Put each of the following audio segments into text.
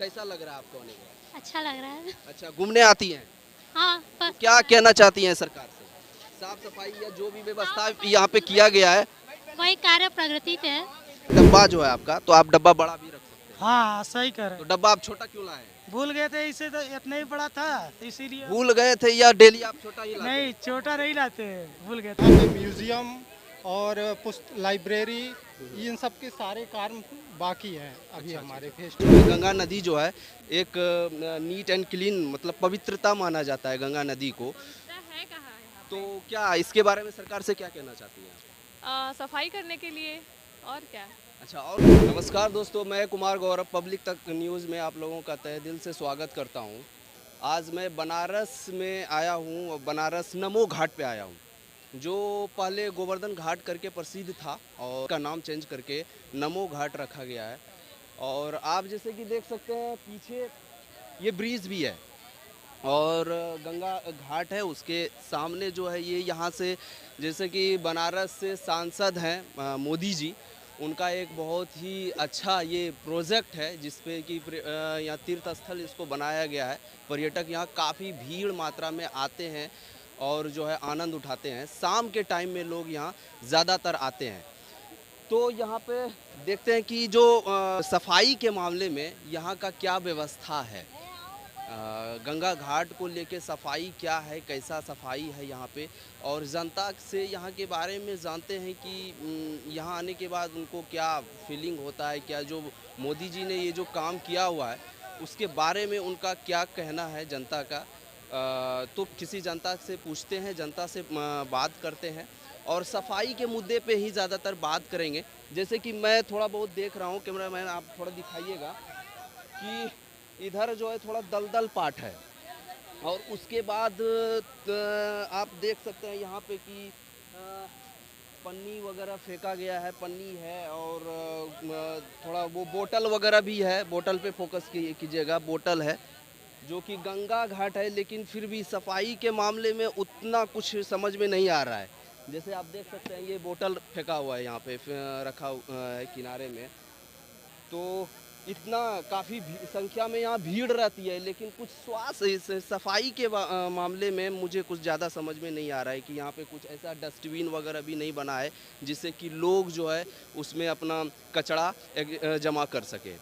कैसा लग रहा है आपको आने का? अच्छा लग रहा है। अच्छा, घूमने आती हैं? हाँ तो बस क्या कहना चाहती हैं सरकार से? साफ सफाई या जो भी व्यवस्था यहाँ पे किया गया है। वही कार्य प्रगति पे है। डब्बा जो है आपका, तो आप डब्बा बड़ा भी रख सकते हैं। हाँ सही कह रहे तो हैं। डब्बा आप छोटा क्यों लाए हैं? भूल गए थे, इसे तो इतना ही बड़ा था तो इसीलिए। भूल गए थे या डेली आप छोटा ही लाते नहीं, हैं? छोटा नहीं लाते, भूल गए थे। यहाँ पे म्यूजियम और लाइब्रेरी इन सब के सारे काम बाकी हैं अभी हमारे फेस्टिवल। गंगा नदी जो है एक नीट एंड क्लीन मतलब पवित्रता माना जाता है गंगा नदी को। है कहाँ है तो क्या इसके बारे में सरकार से क्या कहना चाहती हैं आप? सफाई करने के लिए और क्या। अच्छा, और नमस्कार दोस्तों, मैं कुमार गौरव पब्लिक तक न्यूज़ में आप लोगों का तहे दिल से स्वागत करता हूं। आज मैं बनारस में आया हूं और बनारस नमो घाट पे आया हूं, जो पहले गोवर्धन घाट करके प्रसिद्ध था और उसका नाम चेंज करके नमो घाट रखा गया है। और आप जैसे कि देख सकते हैं पीछे ये ब्रिज भी है और गंगा घाट है, उसके सामने जो है ये यहाँ से जैसे कि बनारस से सांसद हैं मोदी जी, उनका एक बहुत ही अच्छा ये प्रोजेक्ट है जिसपे कि यहाँ तीर्थ स्थल इसको बनाया गया है। पर्यटक यहाँ काफ़ी भीड़ मात्रा में आते हैं और जो है आनंद उठाते हैं। शाम के टाइम में लोग यहाँ ज़्यादातर आते हैं। तो यहाँ पे देखते हैं कि जो सफाई के मामले में यहाँ का क्या व्यवस्था है। गंगा घाट को लेके सफाई क्या है, कैसा सफाई है यहाँ पे, और जनता से यहाँ के बारे में जानते हैं कि यहाँ आने के बाद उनको क्या फीलिंग होता है, क्या जो मोदी जी ने ये जो काम किया हुआ है उसके बारे में उनका क्या कहना है जनता का। तो किसी जनता से पूछते हैं, जनता से बात करते हैं और सफाई के मुद्दे पे ही ज़्यादातर बात करेंगे। जैसे कि मैं थोड़ा बहुत देख रहा हूँ, कैमरामैन आप थोड़ा दिखाइएगा कि इधर जो है थोड़ा दलदल पाट है और उसके बाद आप देख सकते हैं यहाँ पे कि पन्नी वगैरह फेंका गया है, पन्नी है और थोड़ा वो बोतल वगैरह भी है। बोतल पे फोकस कीजिएगा, बोतल है जो कि गंगा घाट है, लेकिन फिर भी सफाई के मामले में उतना कुछ समझ में नहीं आ रहा है। जैसे आप देख सकते हैं ये बोतल फेंका हुआ है यहाँ पे रखा है किनारे में, तो इतना काफ़ी संख्या में यहाँ भीड़ रहती है, लेकिन कुछ स्वास्थ्य सफाई के मामले में मुझे कुछ ज़्यादा समझ में नहीं आ रहा है कि यहाँ पे कुछ ऐसा डस्टबिन वगैरह भी नहीं बना है जिससे कि लोग जो है उसमें अपना कचरा जमा कर सके।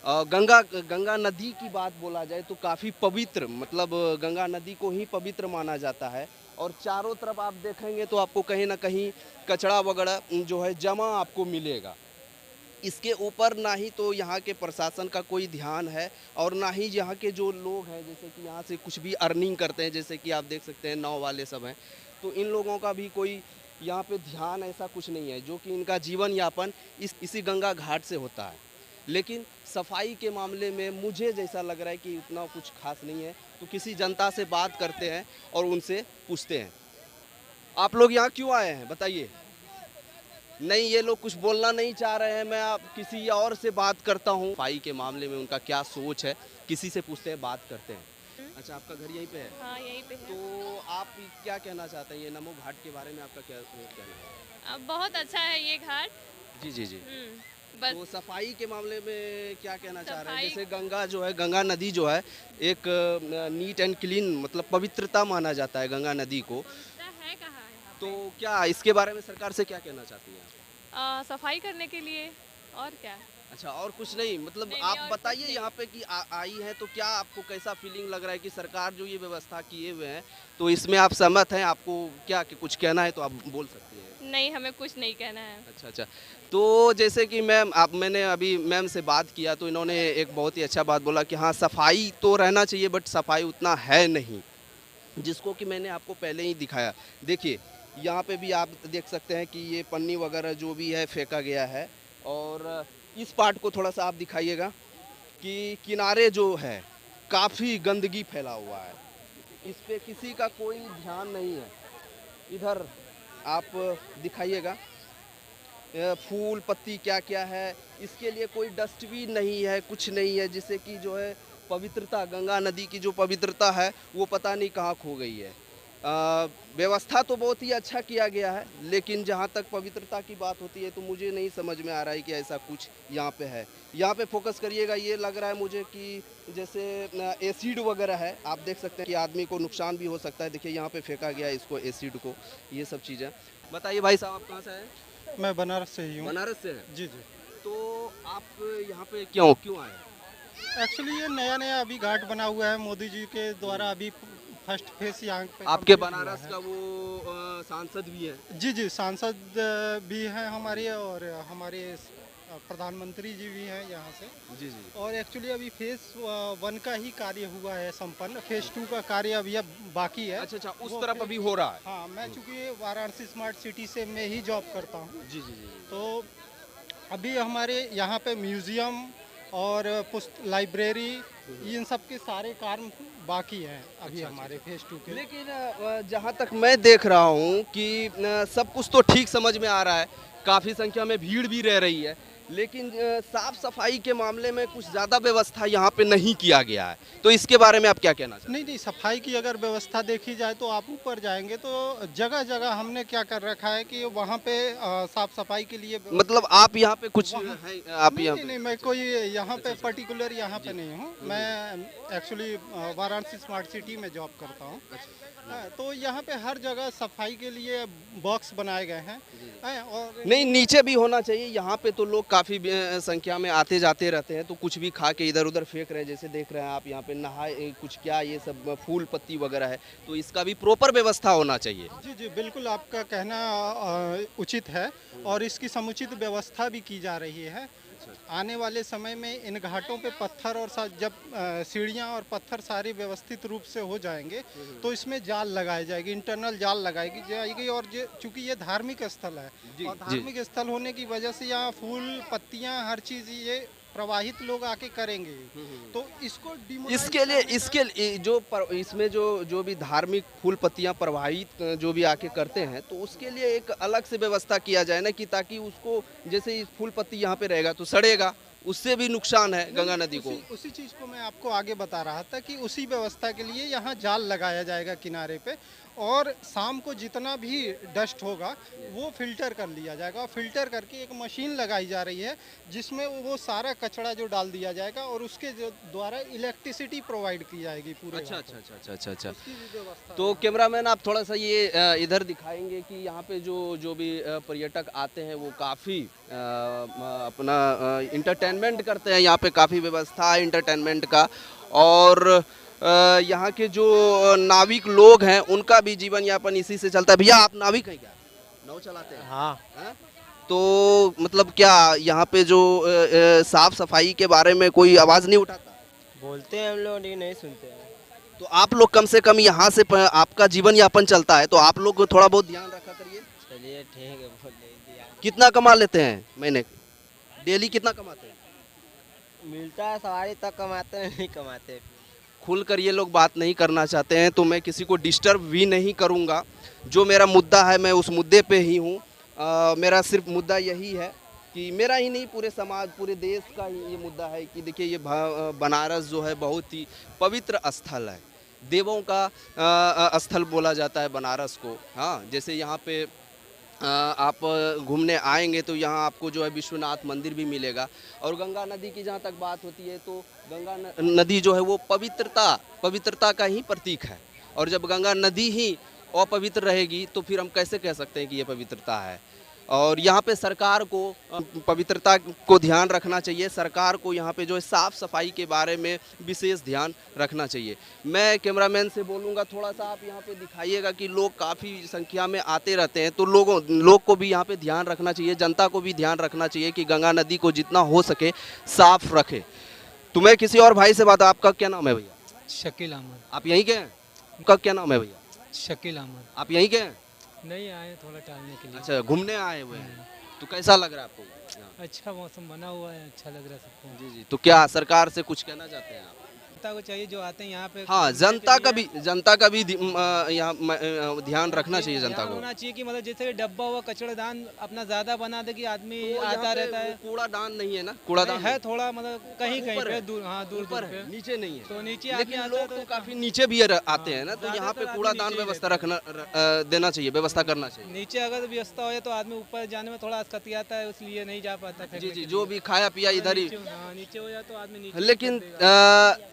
गंगा नदी की बात बोला जाए तो काफ़ी पवित्र, मतलब गंगा नदी को ही पवित्र माना जाता है और चारों तरफ आप देखेंगे तो आपको कहीं ना कहीं कचरा वगैरह जो है जमा आपको मिलेगा। इसके ऊपर ना ही तो यहाँ के प्रशासन का कोई ध्यान है और ना ही यहाँ के जो लोग हैं जैसे कि यहाँ से कुछ भी अर्निंग करते हैं, जैसे कि आप देख सकते हैं नाव वाले सब हैं, तो इन लोगों का भी कोई यहाँ पे ध्यान ऐसा कुछ नहीं है, जो कि इनका जीवन यापन इसी गंगा घाट से होता है। लेकिन सफाई के मामले में मुझे जैसा लग रहा है कि उतना कुछ खास नहीं है। तो किसी जनता से बात करते हैं और उनसे पूछते हैं, आप लोग यहाँ क्यों आए हैं बताइए। नहीं, ये लोग कुछ बोलना नहीं चाह रहे हैं। मैं आप किसी और से बात करता हूँ, सफाई के मामले में उनका क्या सोच है, किसी से पूछते हैं, बात करते हैं। अच्छा, आपका घर यहीं पे है? हाँ यहीं पे है। तो आप क्या कहना चाहते हैं ये नमो घाट के बारे में, आपका क्या कहना है? अब बहुत अच्छा है ये घाट। जी जी जी। बस तो सफाई के मामले में क्या कहना चाह रहे हैं? सफाई- जैसे गंगा जो है, गंगा नदी जो है एक नीट एंड क्लीन मतलब पवित्रता माना जाता है गंगा नदी को। है कहाँ है तो क्या इसके बारे में सरकार से क्या कहना चाहती हैं आप? सफाई करने के लिए और क्या। अच्छा, और कुछ नहीं, मतलब नहीं, आप और बताइए कुछ नहीं। यहाँ पे कि आई है तो क्या आपको कैसा फीलिंग लग रहा है कि सरकार जो ये व्यवस्था किए हुए हैं तो इसमें आप सहमत हैं? आपको क्या कि कुछ कहना है तो आप बोल सकती हैं। नहीं, हमें कुछ नहीं कहना है। अच्छा अच्छा, तो जैसे कि मैंने अभी मैम से बात किया तो इन्होंने एक बहुत ही अच्छा बात बोला कि हाँ सफाई तो रहना चाहिए बट सफाई उतना है नहीं, जिसको कि मैंने आपको पहले ही दिखाया। देखिए यहाँ पे भी आप देख सकते हैं कि ये पन्नी वगैरह जो भी है फेंका गया है और इस पार्ट को थोड़ा सा आप दिखाइएगा कि किनारे जो है काफ़ी गंदगी फैला हुआ है, इस पे किसी का कोई ध्यान नहीं है। इधर आप दिखाइएगा फूल पत्ती क्या क्या है, इसके लिए कोई डस्टबिन नहीं है, कुछ नहीं है, जिससे कि जो है पवित्रता, गंगा नदी की जो पवित्रता है वो पता नहीं कहाँ खो गई है। व्यवस्था तो बहुत ही अच्छा किया गया है, लेकिन जहाँ तक पवित्रता की बात होती है तो मुझे नहीं समझ में आ रहा है कि ऐसा कुछ यहाँ पे है। यहाँ पे फोकस करिएगा, ये लग रहा है मुझे कि जैसे एसिड वगैरह है। आप देख सकते हैं कि आदमी को नुकसान भी हो सकता है। देखिए यहाँ पे फेंका गया है इसको, एसिड को, ये सब चीज़ें। बताइए भाई साहब, आप कहाँ से आए? मैं बनारस से ही हूँ। बनारस से हैं? जी जी। तो आप यहाँ पे क्यों आए? एक्चुअली ये नया नया अभी घाट बना हुआ है, मोदी जी के द्वारा अभी फर्स्ट फेस यहाँ पे आपके complete हुआ बनारस है। का वो सांसद भी हैं? जी जी, सांसद भी हैं हमारे, और हमारे प्रधानमंत्री जी भी हैं यहाँ से। जी जी। और एक्चुअली अभी फेस 1 का ही कार्य हुआ है संपन्न, फेस 2 का कार्य अभी अब बाकी है। अच्छा, उस वो तरफ फिर- अभी हो रहा है। हाँ, मैं चूँकि वाराणसी स्मार्ट सिटी से मैं ही जॉब करता हूँ, जी जी जी। तो अभी हमारे यहाँ पे म्यूज़ियम और लाइब्रेरी, इन सब के सारे कार्य बाकी हैं अभी हमारे फेस 2 के। लेकिन जहाँ तक मैं देख रहा हूँ कि सब कुछ तो ठीक समझ में आ रहा है, काफ़ी संख्या में भीड़ भी रह रही है, लेकिन साफ सफाई के मामले में कुछ ज़्यादा व्यवस्था यहाँ पे नहीं किया गया है। तो इसके बारे में आप क्या कहना चाहते नहीं नहीं, सफाई की अगर व्यवस्था देखी जाए तो आप ऊपर जाएंगे तो जगह जगह हमने क्या कर रखा है कि वहाँ पे साफ सफाई के लिए हैं? मतलब आप यहाँ पे कुछ वहाँ- है, आप नहीं यहाँ नहीं पे? नहीं, मैं कोई यहाँ पे पर्टिकुलर यहाँ पे नहीं हूँ। मैं एक्चुअली वाराणसी स्मार्ट सिटी में जॉब करता हूँ। हाँ, तो यहाँ पे हर जगह सफाई के लिए बॉक्स बनाए गए हैं। हाँ, और नहीं, नीचे भी होना चाहिए। यहाँ पे तो लोग काफ़ी संख्या में आते जाते रहते हैं, तो कुछ भी खा के इधर उधर फेंक रहे हैं। जैसे देख रहे हैं आप यहाँ पे नहाए कुछ क्या, ये सब फूल पत्ती वगैरह है, तो इसका भी प्रॉपर व्यवस्था होना चाहिए। जी जी, बिल्कुल आपका कहना उचित है, और इसकी समुचित व्यवस्था भी की जा रही है। आने वाले समय में इन घाटों पे पत्थर और जब सीढ़ियाँ और पत्थर सारे व्यवस्थित रूप से हो जाएंगे तो इसमें जाल लगाई जाएगी, इंटरनल जाल लगाई जाएगी। और चूंकि ये धार्मिक स्थल है, जी, और जी। धार्मिक स्थल होने की वजह से यहाँ फूल पत्तियाँ हर चीज़ ये प्रवाहित लोग आके करेंगे, तो इसको इसके लिए इसमें जो भी धार्मिक फूल पत्तियां प्रवाहित जो भी आके करते हैं, तो उसके लिए एक अलग से व्यवस्था किया जाए ना, कि ताकि उसको, जैसे इस फूल पत्ती यहाँ पे रहेगा तो सड़ेगा, उससे भी नुकसान है गंगा नदी को। उसी चीज़ को मैं आपको आगे बता रहा था कि उसी व्यवस्था के लिए यहाँ जाल लगाया जाएगा किनारे पे, और शाम को जितना भी डस्ट होगा वो फिल्टर कर लिया जाएगा, और फिल्टर करके एक मशीन लगाई जा रही है जिसमें वो सारा कचरा जो डाल दिया जाएगा, और उसके द्वारा इलेक्ट्रिसिटी प्रोवाइड की जाएगी पूरे अच्छा घाट को। अच्छा अच्छा अच्छा अच्छा। उसकी भी व्यवस्था तो कैमरामैन आप थोड़ा सा ये इधर दिखाएंगे कि यहाँ पे जो भी पर्यटक आते हैं वो काफ़ी अपना इंटरटेनमेंट करते हैं। यहाँ पे काफ़ी व्यवस्था है इंटरटेनमेंट का, और यहाँ के जो नाविक लोग हैं उनका भी जीवन यापन इसी से चलता है। भैया आप नाविक हैं क्या? नाव चलाते हैं? हाँ। हैं? तो मतलब क्या यहाँ पे जो साफ सफाई के बारे में कोई आवाज़ नहीं उठाता? बोलते हैं हम लोग लेकिन नहीं सुनते हैं। तो आप लोग कम से कम यहाँ से आपका जीवन यापन चलता है, तो आप लोग थोड़ा बहुत ध्यान रखा करिए। चलिए ठीक है, बोल दिया। कितना कमा लेते हैं महीने? डेली कितना कमाते हैं? मिलता है सवारी तक कमाते हैं, नहीं कमाते। खुलकर ये लोग बात नहीं करना चाहते हैं, तो मैं किसी को डिस्टर्ब भी नहीं करूँगा। जो मेरा मुद्दा है मैं उस मुद्दे पे ही हूँ। मेरा सिर्फ मुद्दा यही है कि मेरा ही नहीं, पूरे समाज, पूरे देश का ही ये मुद्दा है कि देखिए ये बनारस जो है बहुत ही पवित्र स्थल है, देवों का स्थल बोला जाता है बनारस को। हाँ, जैसे यहाँ पे आप घूमने आएंगे तो यहाँ आपको जो है विश्वनाथ मंदिर भी मिलेगा। और गंगा नदी की जहाँ तक बात होती है तो गंगा नदी जो है वो पवित्रता का ही प्रतीक है, और जब गंगा नदी ही अपवित्र रहेगी तो फिर हम कैसे कह सकते हैं कि ये पवित्रता है। और यहाँ पे सरकार को पवित्रता को ध्यान रखना चाहिए। सरकार को यहाँ पे जो है साफ़ सफाई के बारे में विशेष ध्यान रखना चाहिए। मैं कैमरामैन से बोलूँगा थोड़ा सा आप यहाँ पे दिखाइएगा कि लोग काफ़ी संख्या में आते रहते हैं, तो लोग को भी यहाँ पे ध्यान रखना चाहिए, जनता को भी ध्यान रखना चाहिए कि गंगा नदी को जितना हो सके साफ रखे। तो मैं किसी और भाई से बात, आपका क्या नाम है भैया? शकील अहमद। आप यहीं के हैं? आपका क्या नाम है भैया? शकील अहमद। आप यहीं के हैं? नहीं आए थोड़ा टहलने के लिए। अच्छा, घूमने आए हुए हैं। तो कैसा लग रहा है आपको यहाँ? अच्छा मौसम बना हुआ है, अच्छा लग रहा है सबको। जी जी। तो क्या सरकार से कुछ कहना चाहते हैं आप? जनता को चाहिए जो आते हैं यहाँ पे हाँ, घूमने के जनता का भी यहाँ ध्यान रखना चाहिए जनता ध्यान को। होना चाहिए कि मतलब जैसे डब्बा हुआ कचड़ेदान अपना ज्यादा बना दे कि आदमी तो यहाँ आता पे रहता है। वो कूड़ादान नहीं है ना, कूड़ादान है थोड़ा मतलब कहीं कहीं ऊपर पे है। दूर, हाँ दूर ऊपर दूर पे है, नीचे नहीं है। तो नीचे आदमी लेकिन आता है लोग तो काफी नीचे भी आते हैं ना, तो यहाँ पे ज्यादातर आदमी कूड़ादान नीचे ही व्यवस्था रखना देना चाहिए, व्यवस्था करना चाहिए। नीचे अगर व्यवस्था हो तो आदमी ऊपर जाने में थोड़ा कतियाता है, इसलिए नहीं जा पाता फेंकने जी के जी, लिए। जो भी खाया पिया इधर ही। नीचे हो जाए तो आदमी नीचे लेकिन फेंक देगा।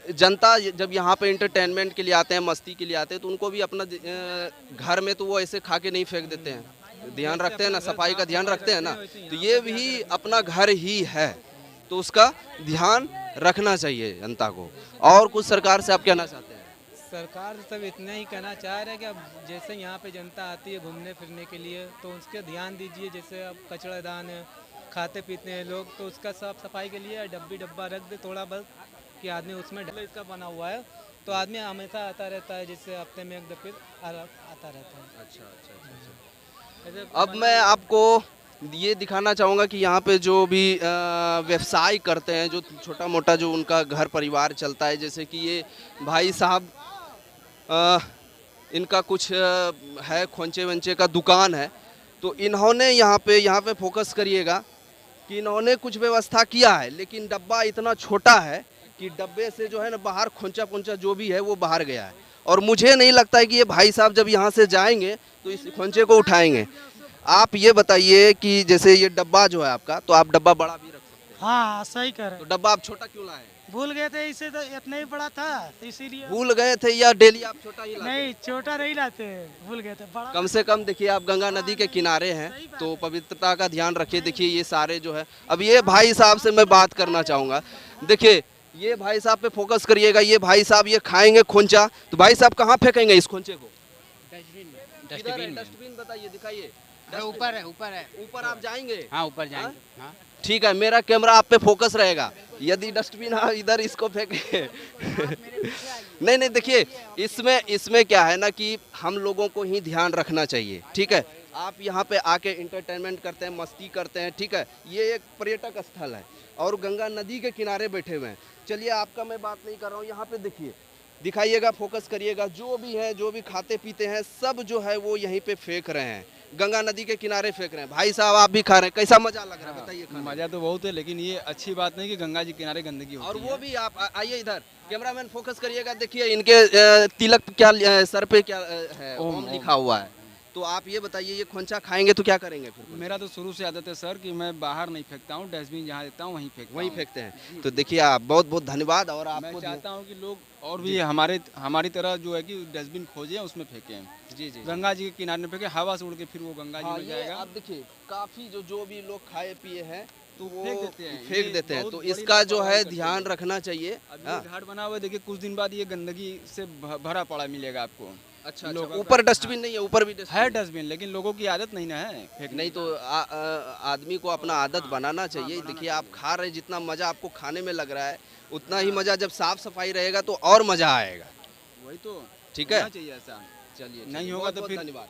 जनता जब यहाँ पे इंटरटेनमेंट के लिए आते हैं, मस्ती के लिए आते हैं, तो उनको भी अपना घर में तो वो ऐसे खा के नहीं फेंक देते हैं, ध्यान रखते हैं ना, सफाई का ध्यान रखते हैं ना। तो ये भी अपना घर ही है, तो उसका ध्यान रखना चाहिए जनता को। और कुछ सरकार से आप कहना चाहते हैं? सरकार से सब इतना ही कहना चाह रहे हैं कि अब जैसे यहाँ पे जनता आती है घूमने फिरने के लिए तो उसके ध्यान दीजिए। जैसे अब कचड़ादान है, खाते पीते हैं लोग, तो उसका साफ सफाई के लिए डब्बा रख दे थोड़ा बहुत कि आदमी उसमें इसका बना हुआ है, तो आदमी हमेशा आता रहता है, जैसे हफ्ते में एक दफे आता रहता है। अच्छा। ऐसे अब मैं आपको ये दिखाना चाहूँगा कि यहाँ पे जो भी व्यवसाय करते हैं, जो छोटा मोटा जो उनका घर परिवार चलता है, जैसे कि ये भाई साहब इनका कुछ है खोंचे वंचे का दुकान है, तो इन्होंने यहाँ पे फोकस करिएगा कि इन्होंने कुछ व्यवस्था किया है, लेकिन डब्बा इतना छोटा है कि डब्बे से जो है ना बाहर खोंचा पोंचा जो भी है वो बाहर गया है। और मुझे नहीं लगता है कि ये भाई साहब जब यहाँ से जाएंगे तो इस खोंचे को उठाएंगे। आप ये बताइए कि जैसे ये डब्बा जो है आपका, तो आप डब्बा बड़ा भी रख सकते हैं। हाँ सही कह रहे तो डब्बा आप छोटा क्यों लाए? भूल गए थे, इसे तो इतना ही बड़ा था इसीलिए। भूल गए थे या डेली आप छोटा ही लाते? नहीं छोटा नहीं लाते, भूल गए थे बड़ा। कम से कम देखिए, आप गंगा नदी के किनारे हैं तो पवित्रता का ध्यान रखिए। देखिए ये सारे जो है, अब ये भाई साहब से मैं बात करना चाहूँगा। देखिए ये भाई साहब पे फोकस करिएगा। ये भाई साहब ये खाएंगे खोंचा, तो भाई साहब कहाँ फेंकेंगे इस खोंचे को? डस्टबिन बताइए, दिखाइए। ऊपर है, ऊपर है। ऊपर आप जाएंगे? हाँ ऊपर जाएंगे। हाँ ठीक है, मेरा कैमरा आप पे फोकस रहेगा। यदि डस्टबिन आप इधर इसको फेंके नहीं देखिए, इसमें क्या है ना कि हम लोगों को ही ध्यान रखना चाहिए। ठीक है, आप यहाँ पे आके इंटरटेनमेंट करते हैं, मस्ती करते हैं, ठीक है, ये एक पर्यटक स्थल है और गंगा नदी के किनारे बैठे हुए हैं। चलिए आपका मैं बात नहीं कर रहा हूँ, यहाँ पे देखिए, दिखाइएगा, फोकस करिएगा। जो भी है, जो भी खाते पीते हैं, सब जो है वो यहीं पे फेंक रहे हैं, गंगा नदी के किनारे फेंक रहे हैं। भाई साहब आप भी खा रहे हैं, कैसा मजा लग रहा है बताइए? मजा तो बहुत है, लेकिन ये अच्छी बात नहीं कि गंगा जी किनारे गंदगी होती और है। वो भी आप आइए इधर, कैमरामैन फोकस करिएगा। देखिए इनके तिलक क्या सर पे क्या है, ओम लिखा हुआ है। तो आप ये बताइए, ये खोंचा खाएंगे तो क्या करेंगे फिर? मेरा तो शुरू से आदत है सर कि मैं बाहर नहीं फेंकता हूँ, डस्टबिन जहाँ देता हूँ वहीं फेंकते हैं। तो देखिए आप, बहुत बहुत धन्यवाद। और मैं आपको चाहता हूँ कि लोग और भी हमारी तरह जो है कि डस्टबिन खोजें, उसमें फेंकें। जी जी, गंगा जी के किनारे में फेंके, हवा से उड़ के फिर वो गंगा जी हाँ, में ये जाएगा। आप देखिए काफी जो भी लोग खाए पिए हैं तो वो फेंक फेंक देते हैं। बहुत तो बड़ी इसका जो है लापरवाही करते ध्यान हैं। रखना चाहिए। अब हाँ। ये घाट बना हुआ है, देखिए कुछ दिन बाद ये गंदगी से भरा पड़ा मिलेगा आपको। अच्छा, लोगों का- ऊपर डस्टबिन नहीं है? ऊपर भी है डस्टबिन डस्टबिन, लेकिन लोगों की आदत नहीं ना है फेंकने नहीं, की। तो आदमी को अपना आदत बनाना चाहिए। देखिए आप खा रहे हैं, जितना मजा आपको खाने में लग रहा है उतना ही मजा जब साफ सफाई रहेगा तो और मजा आएगा। वही तो ठीक है, होना चाहिए ऐसा। चलिए नहीं होगा बहुत तो बहुत फिर- धन्यवाद।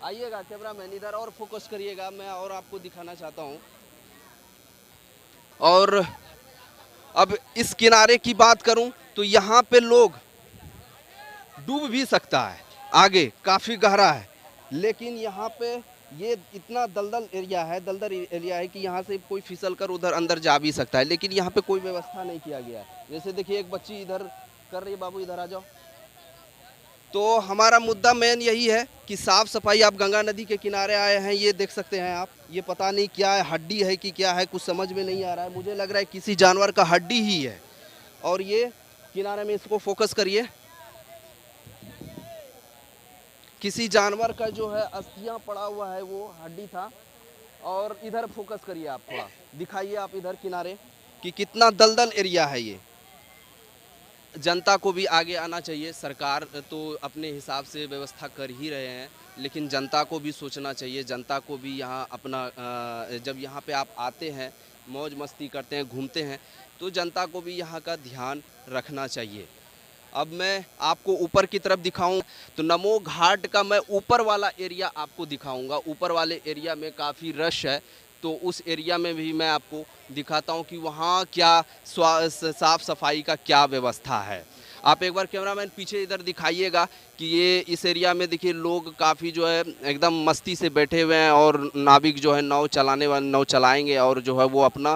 आइएगा कैमरामैन इधर और फोकस करिएगा, मैं और आपको दिखाना चाहता हूँ। और अब इस किनारे की बात करूं तो यहाँ पे लोग डूब भी सकता है, आगे काफ़ी गहरा है, लेकिन यहाँ पे ये इतना दलदल एरिया है कि यहाँ से कोई फिसल कर उधर अंदर जा भी सकता है, लेकिन यहाँ पे कोई व्यवस्था नहीं किया गया है। जैसे देखिए एक बच्ची इधर कर रही है, बाबू इधर आ जाओ। तो हमारा मुद्दा मेन यही है कि साफ सफाई। आप गंगा नदी के किनारे आए हैं, ये देख सकते हैं आप, ये पता नहीं क्या है, हड्डी है कि क्या है, कुछ समझ में नहीं आ रहा है। मुझे लग रहा है किसी जानवर का हड्डी ही है। और ये किनारे में, इसको फोकस करिए, किसी जानवर का जो है अस्थियां पड़ा हुआ है, वो हड्डी था। और इधर फोकस करिए आप, थोड़ा दिखाइए आप इधर किनारे कि कितना दलदल एरिया है ये। जनता को भी आगे आना चाहिए। सरकार तो अपने हिसाब से व्यवस्था कर ही रहे हैं, लेकिन जनता को भी सोचना चाहिए। जनता को भी यहाँ अपना जब यहाँ पे आप आते हैं, मौज मस्ती करते हैं, घूमते हैं, तो जनता को भी यहाँ का ध्यान रखना चाहिए। अब मैं आपको ऊपर की तरफ दिखाऊं तो नमो घाट का मैं ऊपर वाला एरिया आपको दिखाऊंगा। ऊपर वाले एरिया में काफ़ी रश है, तो उस एरिया में भी मैं आपको दिखाता हूँ कि वहाँ क्या साफ़ सफाई का क्या व्यवस्था है। आप एक बार कैमरामैन पीछे इधर दिखाइएगा कि ये इस एरिया में देखिए लोग काफ़ी जो है एकदम मस्ती से बैठे हुए हैं और नाविक जो है नाव चलाने वाले नाव चलाएंगे और जो है वो अपना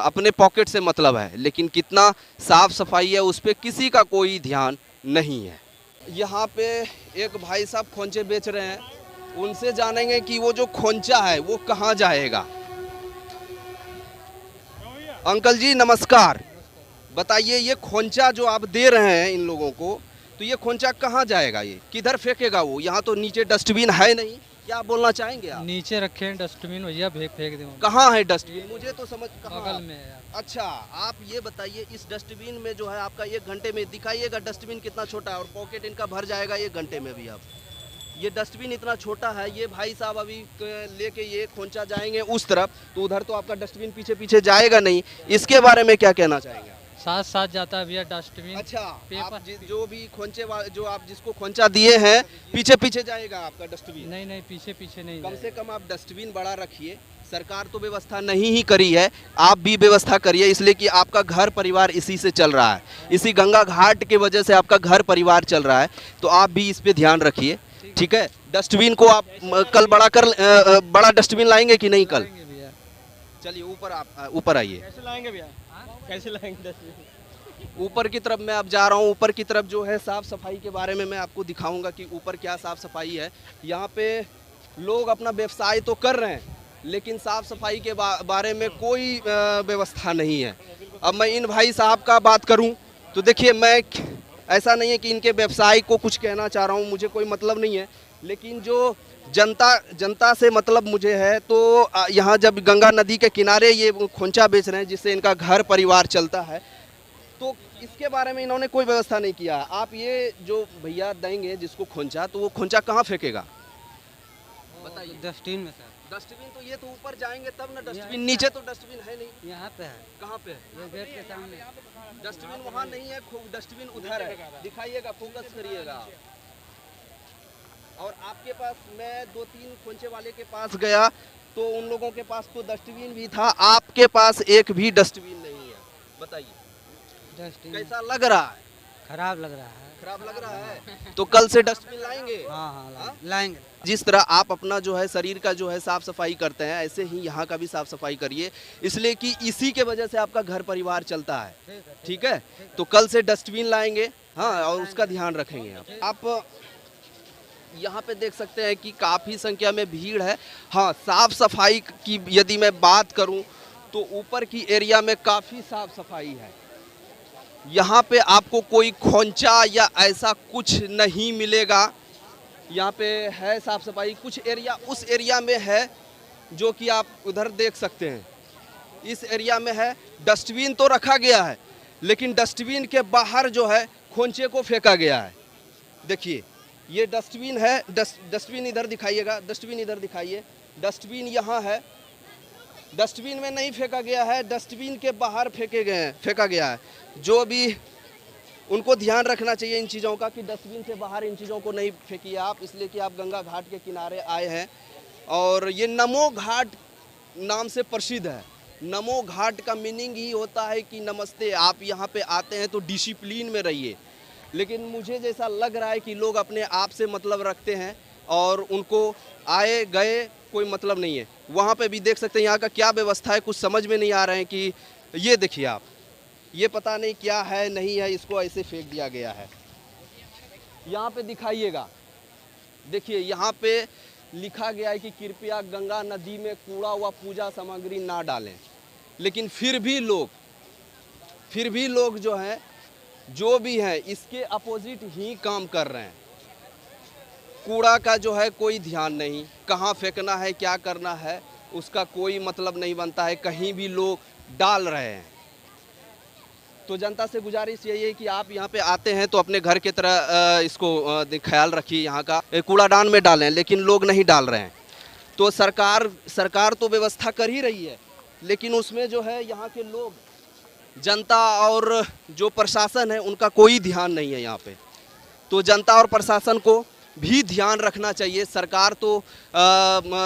अपने पॉकेट से मतलब है, लेकिन कितना साफ़ सफाई है उस पर किसी का कोई ध्यान नहीं है। यहाँ पे एक भाई साहब खोंचे बेच रहे हैं, उनसे जानेंगे कि वो जो खोंचा है वो कहाँ जाएगा। अंकल जी नमस्कार, बताइए ये खोंचा जो आप दे रहे हैं इन लोगों को, तो ये खोंचा कहाँ जाएगा, ये किधर फेंकेगा वो? यहाँ तो नीचे डस्टबिन है नहीं, क्या बोलना चाहेंगे आप? नीचे रखे हैं डस्टबिन, भैया फेंक दें। कहाँ है डस्टबिन? मुझे तो समझ बगल में है। अच्छा, आप ये बताइए इस डस्टबिन में जो है आपका 1 घंटे में दिखाइएगा डस्टबिन कितना छोटा है और पॉकेट इनका भर जाएगा 1 घंटे में भी। आप ये डस्टबिन इतना छोटा है, ये भाई साहब अभी लेके ये खोंचा जाएंगे उस तरफ, तो उधर तो आपका डस्टबिन पीछे पीछे जाएगा नहीं। इसके बारे में क्या कहना चाहेंगे? साथ साथ जाता है भैया डस्टबिन। अच्छा, पेपर आप जो भी खोंचे जो आप जिसको खोंचा दिए हैं पीछे पीछे जाएगा आपका डस्टबिन? नहीं नहीं, पीछे पीछे नहीं। कम से कम आप डस्टबिन बड़ा रखिए। सरकार तो व्यवस्था नहीं ही करी है, आप भी व्यवस्था करिए, इसलिए कि आपका घर परिवार इसी से चल रहा है, इसी गंगा घाट के वजह से आपका घर परिवार चल रहा है, तो आप भी इस पे ध्यान रखिए, ठीक है। डस्टबिन को आप कल बड़ा डस्टबिन लाएंगे कि नहीं कल? चलिए ऊपर आप ऊपर आइए। कैसे लाएंगे भैया? कैसे लाएंगे डस्टबिन? ऊपर की तरफ मैं अब जा रहा हूँ। ऊपर की तरफ जो है साफ़ सफाई के बारे में मैं आपको दिखाऊंगा कि ऊपर क्या साफ़ सफाई है। यहाँ पे लोग अपना व्यवसाय तो कर रहे हैं, लेकिन साफ़ सफाई के बारे में कोई व्यवस्था नहीं है। अब मैं इन भाई साहब का बात करूँ तो देखिए, मैं ऐसा नहीं है कि इनके व्यवसाय को कुछ कहना चाह रहा हूँ, मुझे कोई मतलब नहीं है, लेकिन जो जनता से मतलब मुझे है, तो यहाँ जब गंगा नदी के किनारे ये खोंचा बेच रहे हैं जिससे इनका घर परिवार चलता है, तो इसके बारे में इन्होंने कोई व्यवस्था नहीं किया। आप ये जो भैया देंगे जिसको खोंचा, तो वो खोंचा कहाँ फेंकेगा बताइए? डस्टबिन में सर। डस्टबिन तो ये तो ऊपर जाएंगे तब ना, डस्टबिन नीचे तो डस्टबिन है नहीं। यहाँ पे है। कहाँ पे है? ये गेट के सामने। डस्टबिन वहाँ नहीं है, डस्टबिन उधर है, दिखाइएगा, फोकस करिएगा आप। और आपके पास मैं 2-3 खोंचे वाले के पास गया तो उन लोगों के पास तो डस्टबिन भी था, आपके पास एक भी डस्टबिन नहीं है। बताइए डस्टबिन कैसा लग रहा है? खराब लग रहा है। खराब लग रहा है, तो कल से डस्टबिन लाएंगे। हाँ लाएंगे। जिस तरह आप अपना जो है शरीर का जो है साफ सफाई करते हैं, ऐसे ही यहाँ का भी साफ सफाई करिए, इसलिए कि इसी के वजह से आपका घर परिवार चलता है, ठीक है। तो कल से डस्टबिन लाएंगे, हाँ, और उसका ध्यान रखेंगे। आप यहाँ पे देख सकते हैं कि काफ़ी संख्या में भीड़ है। हाँ, साफ सफाई की यदि मैं बात करूँ तो ऊपर की एरिया में काफ़ी साफ सफाई है। यहाँ पे आपको कोई खोंचा या ऐसा कुछ नहीं मिलेगा। यहाँ पे है साफ सफाई, कुछ एरिया उस एरिया में है जो कि आप उधर देख सकते हैं, इस एरिया में है। डस्टबिन तो रखा गया है, लेकिन डस्टबिन के बाहर जो है खोंचे को फेंका गया है। देखिए ये डस्टबिन है, डस्टबिन इधर दिखाइएगा, डस्टबिन इधर दिखाइए, डस्टबिन यहाँ है, डस्टबिन में नहीं फेंका गया है, डस्टबिन के बाहर फेंका गया है। जो भी उनको ध्यान रखना चाहिए इन चीज़ों का कि डस्टबिन से बाहर इन चीज़ों को नहीं फेंकिए आप, इसलिए कि आप गंगा घाट के किनारे आए हैं और ये नमो घाट नाम से प्रसिद्ध है। नमो घाट का मीनिंग ही होता है कि नमस्ते, आप यहाँ पे आते हैं तो डिसिप्लिन में रहिए। लेकिन मुझे जैसा लग रहा है कि लोग अपने आप से मतलब रखते हैं और उनको आए गए कोई मतलब नहीं है। वहाँ पे भी देख सकते हैं यहाँ का क्या व्यवस्था है, कुछ समझ में नहीं आ रहे हैं कि ये देखिए आप, ये पता नहीं क्या है नहीं है, इसको ऐसे फेंक दिया गया है। यहाँ पे दिखाइएगा, देखिए यहाँ पे लिखा गया है कि कृपया गंगा नदी में कूड़ा व पूजा सामग्री ना डालें, लेकिन फिर भी लोग जो हैं, जो भी हैं, इसके अपोजिट ही काम कर रहे हैं। कूड़ा का जो है कोई ध्यान नहीं, कहाँ फेंकना है, क्या करना है, उसका कोई मतलब नहीं बनता है, कहीं भी लोग डाल रहे हैं। तो जनता से गुजारिश यही है कि आप यहाँ पे आते हैं तो अपने घर की तरह इसको ख्याल रखिए, यहाँ का कूड़ादान में डालें, लेकिन लोग नहीं डाल रहे हैं। तो सरकार तो व्यवस्था कर ही रही है, लेकिन उसमें जो है यहाँ के लोग, जनता और जो प्रशासन है, उनका कोई ध्यान नहीं है यहाँ पे। तो जनता और प्रशासन को भी ध्यान रखना चाहिए। सरकार तो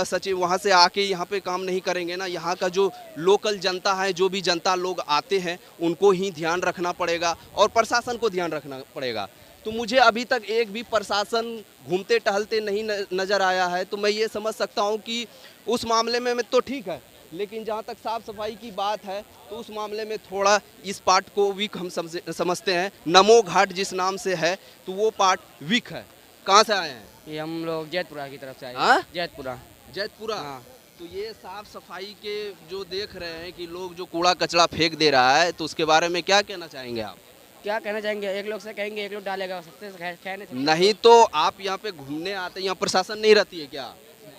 सचिव वहाँ से आके यहाँ पे काम नहीं करेंगे ना, यहाँ का जो लोकल जनता है, जो भी जनता लोग आते हैं उनको ही ध्यान रखना पड़ेगा और प्रशासन को ध्यान रखना पड़ेगा। तो मुझे अभी तक एक भी प्रशासन घूमते टहलते नहीं नज़र आया है, तो मैं ये समझ सकता हूँ कि उस मामले में तो ठीक है, लेकिन जहाँ तक साफ़ सफाई की बात है तो उस मामले में थोड़ा इस पार्ट को वीक हम समझते हैं। नमो घाट जिस नाम से है तो वो पार्ट वीक है। कहाँ से आए हैं? ये हम लोग जैतपुरा की तरफ से आए हाँ? हैं। जैतपुरा। जैतपुरा। हाँ। तो ये साफ सफाई के जो देख रहे हैं कि लोग जो कूड़ा कचरा फेंक दे रहा है, तो उसके बारे में क्या कहना चाहेंगे आप? क्या कहना चाहेंगे, एक लोग से कहेंगे एक लोग डालेगा, सबसे कहने से नहीं तो आप यहाँ पे घूमने आते हैं, यहाँ प्रशासन नहीं रहती है क्या?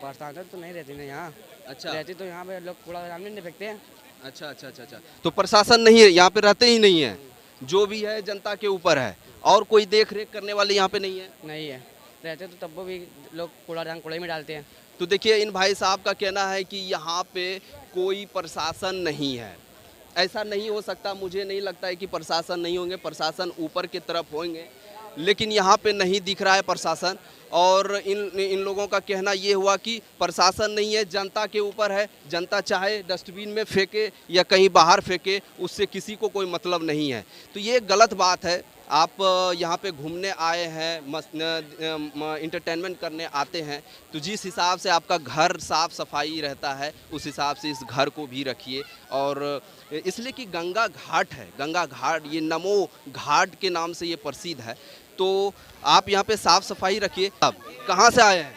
प्रशासन तो नहीं रहती ना यहाँ। अच्छा रहती तो यहाँ पे लोग कूड़ा सामने नहीं फेंकते हैं। अच्छा अच्छा अच्छा अच्छा। तो प्रशासन नहीं है यहाँ पे, रहते ही नहीं है, जो भी है जनता के ऊपर है और कोई देख रेख करने वाले यहाँ पे नहीं है। नहीं है, रहते तो तब भी लोग कूड़े में डालते हैं। तो देखिए इन भाई साहब का कहना है कि यहाँ पे कोई प्रशासन नहीं है। ऐसा नहीं हो सकता, मुझे नहीं लगता है कि प्रशासन नहीं होंगे, प्रशासन ऊपर की तरफ होंगे, लेकिन यहाँ पे नहीं दिख रहा है प्रशासन। और इन लोगों का कहना ये हुआ कि प्रशासन नहीं है, जनता के ऊपर है, जनता चाहे डस्टबिन में फेंके या कहीं बाहर फेंके, उससे किसी को कोई मतलब नहीं है। तो ये गलत बात है। आप यहाँ पे घूमने आए हैं, इंटरटेनमेंट करने आते हैं, तो जिस हिसाब से आपका घर साफ़ सफाई रहता है उस हिसाब से इस घर को भी रखिए। और इसलिए कि गंगा घाट है, गंगा घाट, ये नमो घाट के नाम से ये प्रसिद्ध है, तो आप यहाँ पे साफ़ सफाई रखिए। अब कहाँ से आए हैं?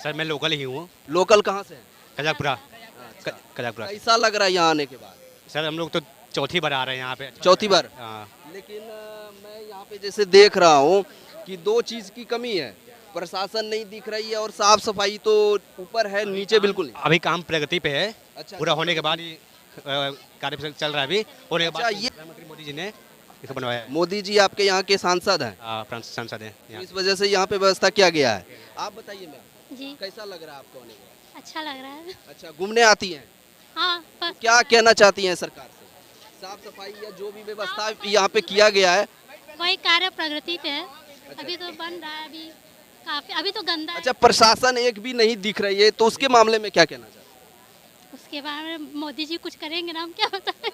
सर मैं लोकल ही हूँ। लोकल कहाँ से हैं? कजाकपुरा। कजाकपुरा। कैसा लग रहा है यहाँ आने के बाद? सर हम लोग तो चौथी बार आ रहे हैं यहाँ पे। चौथी बार? हाँ। लेकिन मैं यहाँ पे जैसे देख रहा हूँ कि दो चीज़ की कमी है, प्रशासन नहीं दिख रही है और साफ सफाई तो ऊपर है, नीचे बिल्कुल नहीं। अभी काम प्रगति पे है। अच्छा, पूरा होने के बाद ये कार्य चल रहा है। अभी होने के बाद अच्छा, ये प्रधानमंत्री मोदी जी ने इसको बनवाया है। मोदी जी आपके यहाँ के सांसद हैं, सांसद हैं तो यहाँ। इस वजह से यहाँ पे व्यवस्था किया गया है। आप बताइए मैम, जी कैसा लग रहा है आपको आने के बाद? अच्छा लग रहा है। अच्छा, घूमने आती हैं, हाँ बस क्या कहना चाहती हैं सरकार से? साफ सफाई या जो भी व्यवस्था यहाँ पे किया गया है। वही कार्य प्रगति पे है। अभी तो बन रहा है, अभी काफी, अभी तो गंदा है। अच्छा, प्रशासन एक भी नहीं दिख रही है, तो उसके मामले में क्या कहना चाहते हैं? उसके बारे में मोदी जी कुछ करेंगे ना, हम क्या बताएं।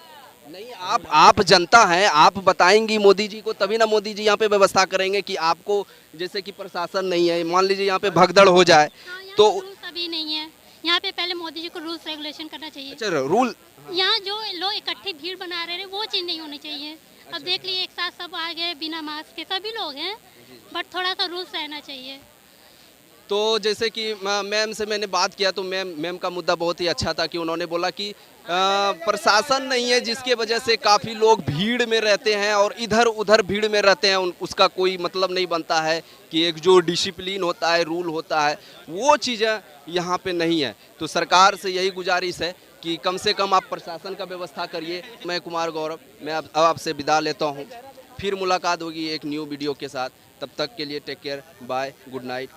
नहीं, आप जनता हैं, आप बताएंगी मोदी जी को, तभी ना मोदी जी यहाँ पे व्यवस्था करेंगे कि आपको, जैसे कि प्रशासन नहीं है, मान लीजिए यहाँ पे भगदड़ हो जाए हाँ, यहाँ तो। रूल्स अभी नहीं है। यहाँ पे पहले मोदी जी को रूल्स रेगुलेशन करना चाहिए। अच्छा, रूल। यहाँ जो लोग इकट्ठे भीड़ बना रहे हैं वो चीज़ नहीं होनी चाहिए। अब देख लिए एक साथ सब आ गए बिना मास्क के, सभी लोग हैं, बट थोड़ा सा रूल्स रहना चाहिए। तो जैसे कि मैम से मैंने बात किया तो मैम का मुद्दा बहुत ही अच्छा था कि उन्होंने बोला कि प्रशासन नहीं है, जिसके वजह से काफ़ी लोग भीड़ में रहते हैं और इधर उधर भीड़ में रहते हैं, उसका कोई मतलब नहीं बनता है कि एक जो डिसिप्लिन होता है, रूल होता है, वो चीज़ें यहाँ पे नहीं है। तो सरकार से यही गुजारिश है कि कम से कम आप प्रशासन का व्यवस्था करिए। मैं कुमार गौरव, मैं अब आपसे विदा लेता हूँ, फिर मुलाकात होगी एक न्यू वीडियो के साथ। तब तक के लिए take care, bye, good night.